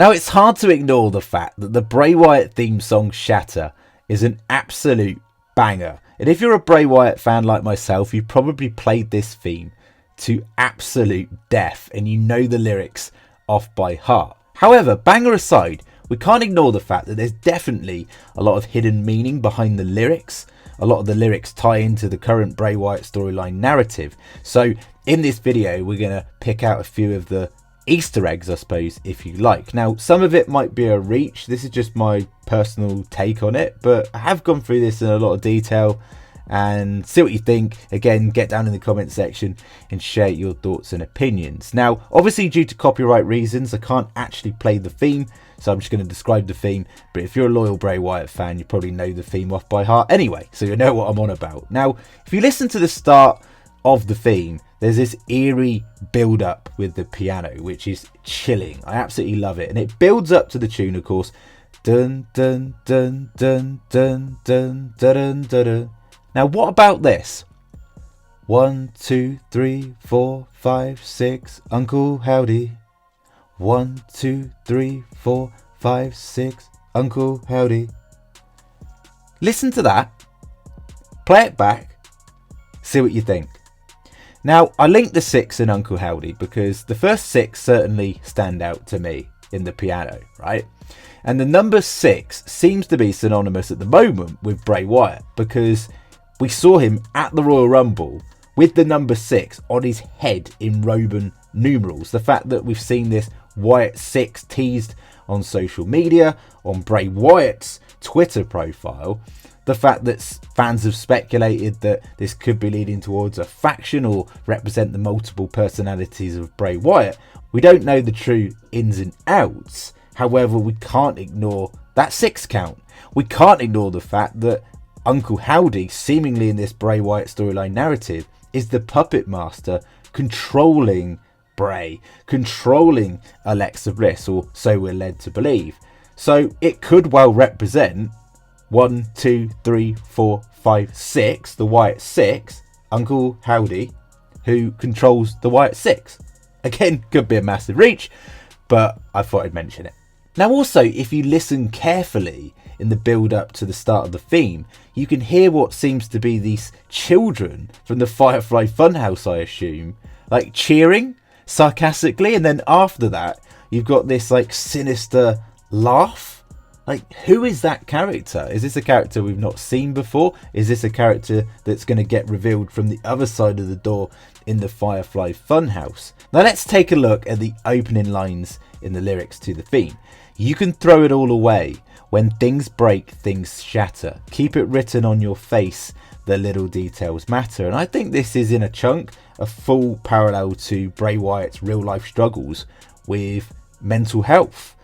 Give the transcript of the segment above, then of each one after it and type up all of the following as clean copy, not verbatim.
Now, it's hard to ignore the fact that the Bray Wyatt theme song Shatter is an absolute banger. And if you're a Bray Wyatt fan like myself, you've probably played this theme to absolute death and you know the lyrics off by heart. However, banger aside, we can't ignore the fact that there's definitely a lot of hidden meaning behind the lyrics. A lot of the lyrics tie into the current Bray Wyatt storyline narrative. So in this video, we're going to pick out a few of the Easter eggs, I suppose, if you like. Now, some of it might be a reach. This is just my personal take on it, but I have gone through this in a lot of detail and see what you think. Again, get down in the comment section and share your thoughts and opinions. Now, obviously, due to copyright reasons, I can't actually play the theme, so I'm just going to describe the theme. But if you're a loyal Bray Wyatt fan, you probably know the theme off by heart anyway, so you know what I'm on about. Now, if you listen to the start of the theme, there's this eerie build up with the piano, which is chilling. I absolutely love it. And it builds up to the tune, of course. Dun dun dun dun dun dun dun dun dun. Now, what about this? 1, 2, 3, 4, 5, 6, Uncle Howdy. 1, 2, 3, 4, 5, 6, Uncle Howdy. Listen to that. Play it back. See what you think. Now, I linked the 6 in Uncle Howdy because the first 6 certainly stand out to me in the piano, right? And the number 6 seems to be synonymous at the moment with Bray Wyatt because we saw him at the Royal Rumble with the number 6 on his head in Roman numerals. The fact that we've seen this Wyatt 6 teased on social media, on Bray Wyatt's Twitter profile, the fact that fans have speculated that this could be leading towards a faction or represent the multiple personalities of Bray Wyatt. We don't know the true ins and outs. However, we can't ignore that 6 count. We can't ignore the fact that Uncle Howdy, seemingly in this Bray Wyatt storyline narrative, is the puppet master controlling Bray, controlling Alexa Bliss, or so we're led to believe. So it could well represent 1, 2, 3, 4, 5, 6, the Wyatt 6, Uncle Howdy, who controls the Wyatt 6. Again, could be a massive reach, but I thought I'd mention it. Now also, if you listen carefully in the build up to the start of the theme, you can hear what seems to be these children from the Firefly Funhouse, I assume, like cheering sarcastically, and then after that, you've got this like sinister laugh. Like, who is that character? Is this a character we've not seen before? Is this a character that's going to get revealed from the other side of the door in the Firefly Funhouse? Now let's take a look at the opening lines in the lyrics to the theme. You can throw it all away. When things break, things shatter. Keep it written on your face. The little details matter. And I think this is in a chunk, a full parallel to Bray Wyatt's real life struggles with mental health,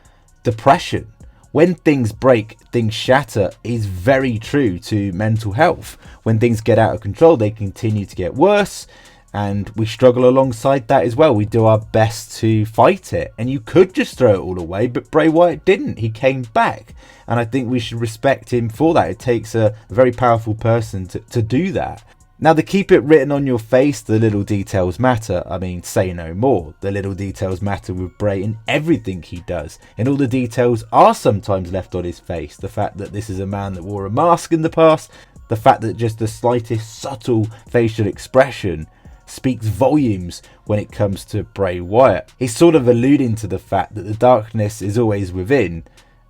depression. When things break, things shatter is very true to mental health. When things get out of control, they continue to get worse. And we struggle alongside that as well. We do our best to fight it. And you could just throw it all away, but Bray Wyatt didn't. He came back. And I think we should respect him for that. It takes a very powerful person to do that. Now, the keep it written on your face, the little details matter. I mean, say no more. The little details matter with Bray in everything he does. And all the details are sometimes left on his face. The fact that this is a man that wore a mask in the past. The fact that just the slightest subtle facial expression speaks volumes when it comes to Bray Wyatt. He's sort of alluding to the fact that the darkness is always within.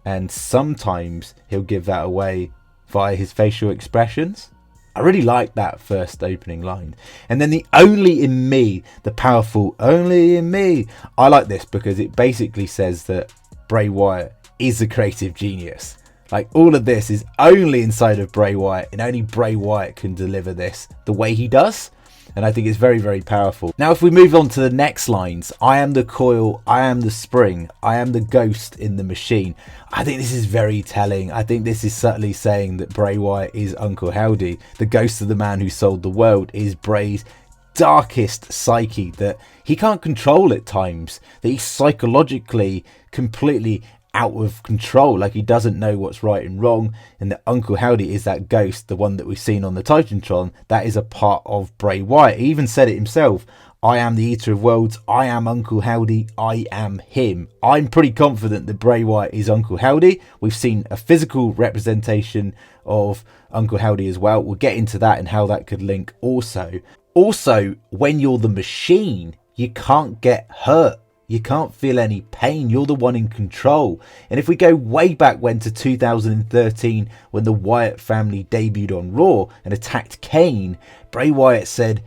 And sometimes he'll give that away via his facial expressions. I really like that first opening line. And then the only in me, the powerful only in me. I like this because it basically says that Bray Wyatt is a creative genius. Like, all of this is only inside of Bray Wyatt, and only Bray Wyatt can deliver this the way he does. And I think it's very, very powerful. Now, if we move on to the next lines, I am the coil, I am the spring, I am the ghost in the machine. I think this is very telling. I think this is subtly saying that Bray Wyatt is Uncle Howdy. The ghost of the man who sold the world is Bray's darkest psyche that he can't control at times. That he's psychologically completely out of control, like he doesn't know what's right and wrong, and that Uncle Howdy is that ghost, the one that we've seen on the Titantron, that is a part of Bray Wyatt. He even said it himself, I am the Eater of Worlds, I am Uncle Howdy, I am him. I'm pretty confident that Bray Wyatt is Uncle Howdy. We've seen a physical representation of Uncle Howdy as well. We'll get into that and how that could link also. Also, when you're the Machine, you can't get hurt. You can't feel any pain. You're the one in control. And if we go way back when to 2013, when the Wyatt family debuted on Raw and attacked Kane, Bray Wyatt said,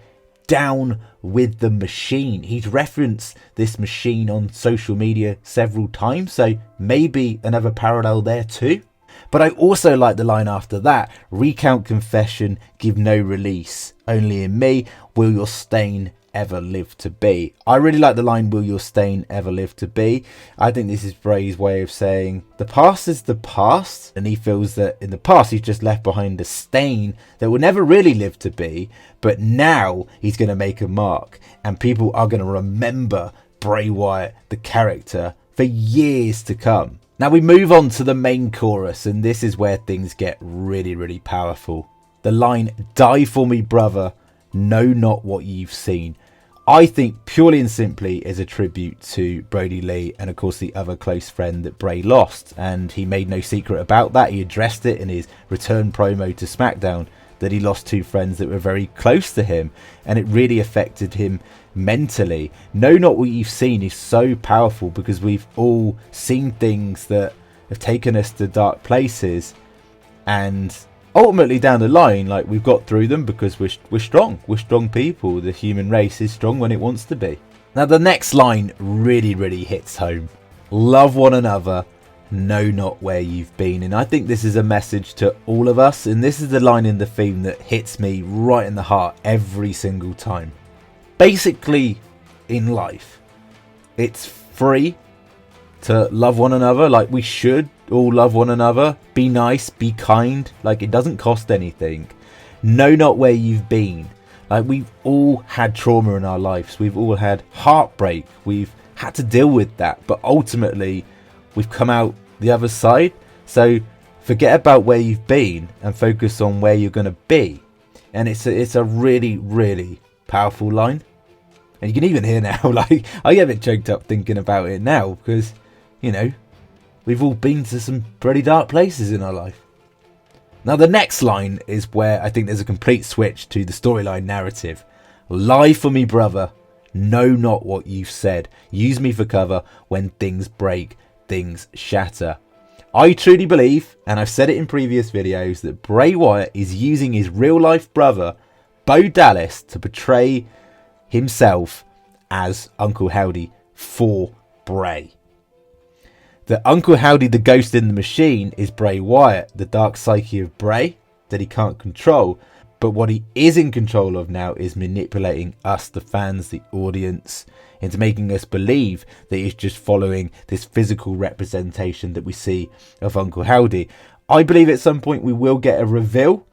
"Down with the Machine." He's referenced this Machine on social media several times, so maybe another parallel there too. But I also like the line after that: "Recount confession, give no release. Only in me will your stain ever live to be." I really like the line, "Will your stain ever live to be?" I think this is Bray's way of saying the past is the past, and he feels that in the past he's just left behind a stain that will never really live to be, but now he's going to make a mark and people are going to remember Bray Wyatt, the character, for years to come. Now we move on to the main chorus, and this is where things get really, really powerful. The line, "Die for me, brother, know not what you've seen," I think purely and simply is a tribute to Brody Lee and of course the other close friend that Bray lost, and he made no secret about that. He addressed it in his return promo to SmackDown that he lost two friends that were very close to him, and it really affected him mentally. Know not what you've seen is so powerful because we've all seen things that have taken us to dark places, and ultimately down the line, like, we've got through them because we're strong people. The human race is strong when it wants to be. Now the next line really, really hits home. Love one another, know not where you've been. And I think this is a message to all of us, and this is the line in the theme that hits me right in the heart every single time. Basically, in life, it's free to love one another. Like, we should all love one another, be nice, be kind. Like, it doesn't cost anything. Know not where you've been. Like, we've all had trauma in our lives, we've all had heartbreak, we've had to deal with that, but ultimately we've come out the other side. So forget about where you've been and focus on where you're going to be. And it's a really, really powerful line. And you can even hear now, like, I get a bit choked up thinking about it now because, you know, we've all been to some pretty dark places in our life. Now the next line is where I think there's a complete switch to the storyline narrative. Lie for me, brother, know not what you've said. Use me for cover when things break, things shatter. I truly believe, and I've said it in previous videos, that Bray Wyatt is using his real life brother, Bo Dallas, to portray himself as Uncle Howdy for Bray. That Uncle Howdy, the ghost in the machine, is Bray Wyatt, the dark psyche of Bray that he can't control. But what he is in control of now is manipulating us, the fans, the audience, into making us believe that he's just following this physical representation that we see of Uncle Howdy. I believe at some point we will get a reveal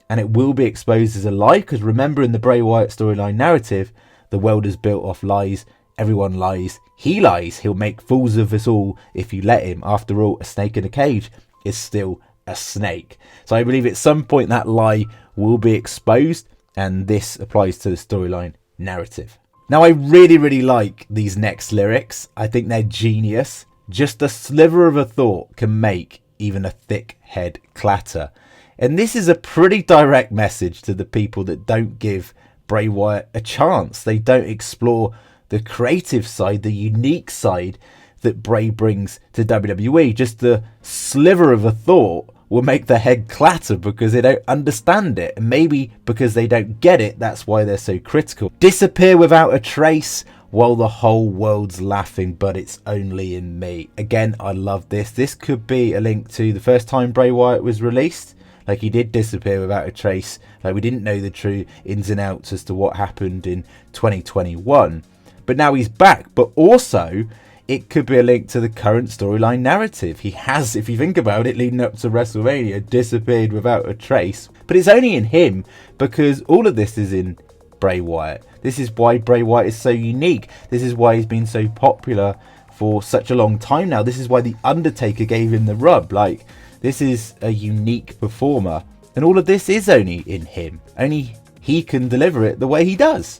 and it will be exposed as a lie, because remember, in the Bray Wyatt storyline narrative, the world is built off lies. Everyone lies. He lies. He'll make fools of us all if you let him. After all, a snake in a cage is still a snake. So I believe at some point that lie will be exposed, and this applies to the storyline narrative. Now I really, really like these next lyrics. I think they're genius. Just a sliver of a thought can make even a thick head clatter. And this is a pretty direct message to the people that don't give Bray Wyatt a chance. They don't explore the creative side, the unique side that Bray brings to WWE. Just the sliver of a thought will make their head clatter because they don't understand it. And maybe because they don't get it, that's why they're so critical. Disappear without a trace while the whole world's laughing, but it's only in me. Again, I love this. This could be a link to the first time Bray Wyatt was released. Like, he did disappear without a trace. Like, we didn't know the true ins and outs as to what happened in 2021. But now he's back. But also, it could be a link to the current storyline narrative. He has, if you think about it, leading up to WrestleMania, disappeared without a trace. But it's only in him because all of this is in Bray Wyatt. This is why Bray Wyatt is so unique. This is why he's been so popular for such a long time now. This is why The Undertaker gave him the rub. Like, this is a unique performer. And all of this is only in him. Only he can deliver it the way he does.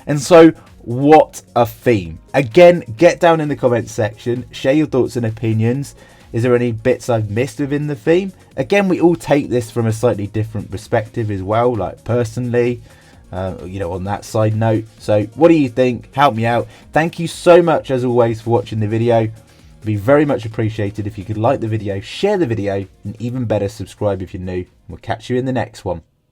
And so, what a theme. Again, get down in the comments section, share your thoughts and opinions. Is there any bits I've missed within the theme? Again, we all take this from a slightly different perspective as well, like personally, on that side note. So what do you think? Help me out. Thank you so much as always for watching the video. It'd be very much appreciated if you could like the video, share the video, and even better, subscribe if you're new. We'll catch you in the next one.